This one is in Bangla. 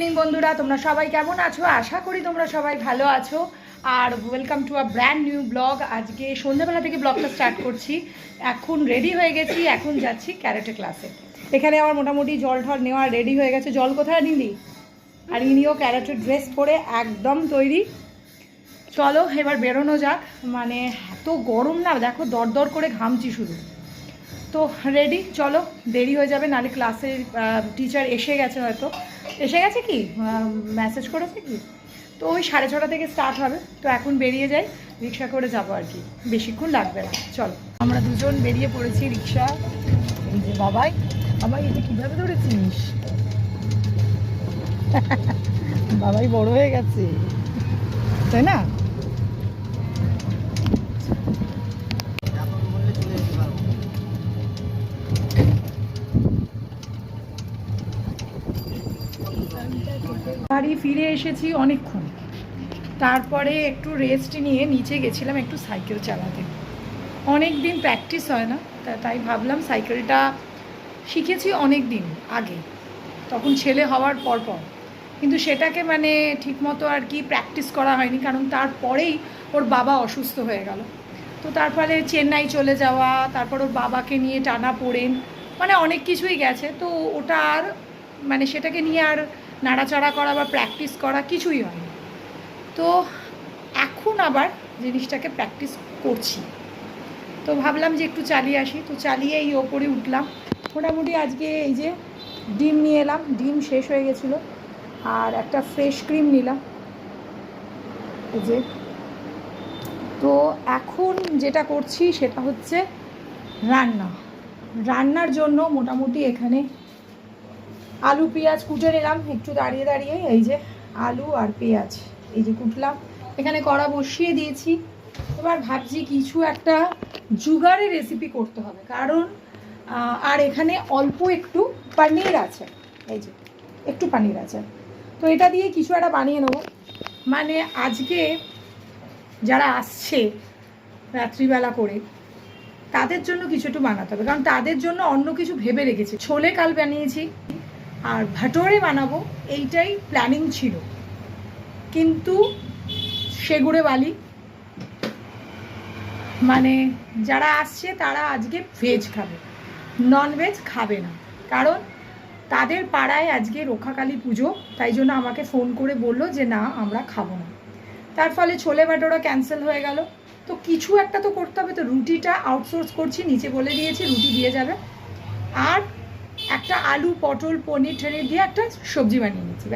ইভিনিং বন্ধুরা, তোমরা সবাই কেমন আছো? আশা করি তোমরা সবাই ভালো আছো। আর welcome to a brand new blog. আজকে সন্ধ্যাবেলা থেকে ব্লগটা স্টার্ট করছি। এখন রেডি হয়ে গেছি, এখন যাচ্ছি ক্যারেটে ক্লাসে। এখানে আমার মোটামুটি জল ঠল নেওয়া রেডি হয়ে গেছে। জল কোথায় নিলি? আর ইনিও ক্যারেটের ড্রেস পরে একদম তৈরি। চলো এবার বেরোনো যাক। মানে এত গরম না, দেখো দরদর করে ঘামছি শুধু। তো রেডি, চলো, দেরি হয়ে যাবে, নাহলে ক্লাসের টিচার এসে গেছে, হয়তো এসে গেছে কি মেসেজ করেছে কি। তো ওই 6:30 থেকে স্টার্ট হবে। তো এখন বেরিয়ে যাই, রিক্সা করে যাবো আর কি, বেশিক্ষণ লাগবে না। চলো, আমরা দুজন বেরিয়ে পড়েছি রিক্সা। এই যে বাবাই, বাবাই এটা কীভাবে ধরেছিস? বাবাই বড় হয়ে গেছে, তাই না? বাড়ি ফিরে এসেছি অনেকক্ষণ। তারপরে একটু রেস্ট নিয়ে নিচে গেছিলাম একটু সাইকেল চালাতে। অনেক দিন প্র্যাকটিস হয় না, তাই ভাবলাম সাইকেলটা শিখেছি অনেক দিন আগে, তখন ছেলে হওয়ার পর কিন্তু সেটাকে মানে ঠিকমতো আর কি প্র্যাকটিস করা হয়নি, কারণ তারপরেই ওর বাবা অসুস্থ হয়ে গেল। তো তারপরে চেন্নাই চলে যাওয়া, তারপর ওর বাবাকে নিয়ে টানা পড়েন, মানে অনেক কিছুই গেছে। তো ওটা আর মানে সেটাকে নিয়ে আর নাড়াচাড়া করা বা প্র্যাকটিস করা কিছুই হয়নি। তো এখন আবার জিনিসটাকে প্র্যাকটিস করছি। তো ভাবলাম যে একটু চালিয়ে আসি। তো চালিয়ে এই ওপরে উঠলাম। মোটামুটি আজকে এই যে ডিম নিয়ে এলাম, ডিম শেষ হয়ে গেছিলো, আর একটা ফ্রেশ ক্রিম নিলাম এই যে। তো এখন যেটা করছি সেটা হচ্ছে রান্নার জন্য মোটামুটি এখানে আলু পেঁয়াজ কুটে নিলাম একটু দাঁড়িয়ে দাঁড়িয়ে। এই যে আলু আর পেঁয়াজ এই যে কুটলাম, এখানে কড়া বসিয়ে দিয়েছি। এবার ভাবছি কিছু একটা জুগারে রেসিপি করতে হবে, কারণ আর এখানে অল্প একটু পনির আছে, এই যে একটু পনির আছে। তো এটা দিয়ে কিছু একটা বানিয়ে নেবো। মানে আজকে যারা আসছে রাত্রিবেলা করে, তাদের জন্য কিছু একটু বানাতে হবে, কারণ তাদের জন্য অন্য কিছু ভেবে রেখেছি। ছোলে কাল বানিয়েছি আর ভাটোরে বানাবো, এইটাই প্ল্যানিং ছিল, কিন্তু সেগুড়ে বালি মানে যারা আসছে তারা আজকে ভেজ খাবে, ননভেজ খাবে না, কারণ তাদের পাড়ায় আজকে রক্ষাকালী পুজো। তাই জন্য আমাকে ফোন করে বললো যে না আমরা খাবো না। তার ফলে ছোলে ভাটোরা ক্যান্সেল হয়ে গেল। তো কিছু একটা তো করতে হবে। তো রুটিটা আউটসোর্স করছি, নিচে বলে দিয়েছি রুটি দিয়ে যাবে, আর একটা আলু পটল পনির টনির দিয়ে একটা সবজি বানিয়ে নিচ্ছি।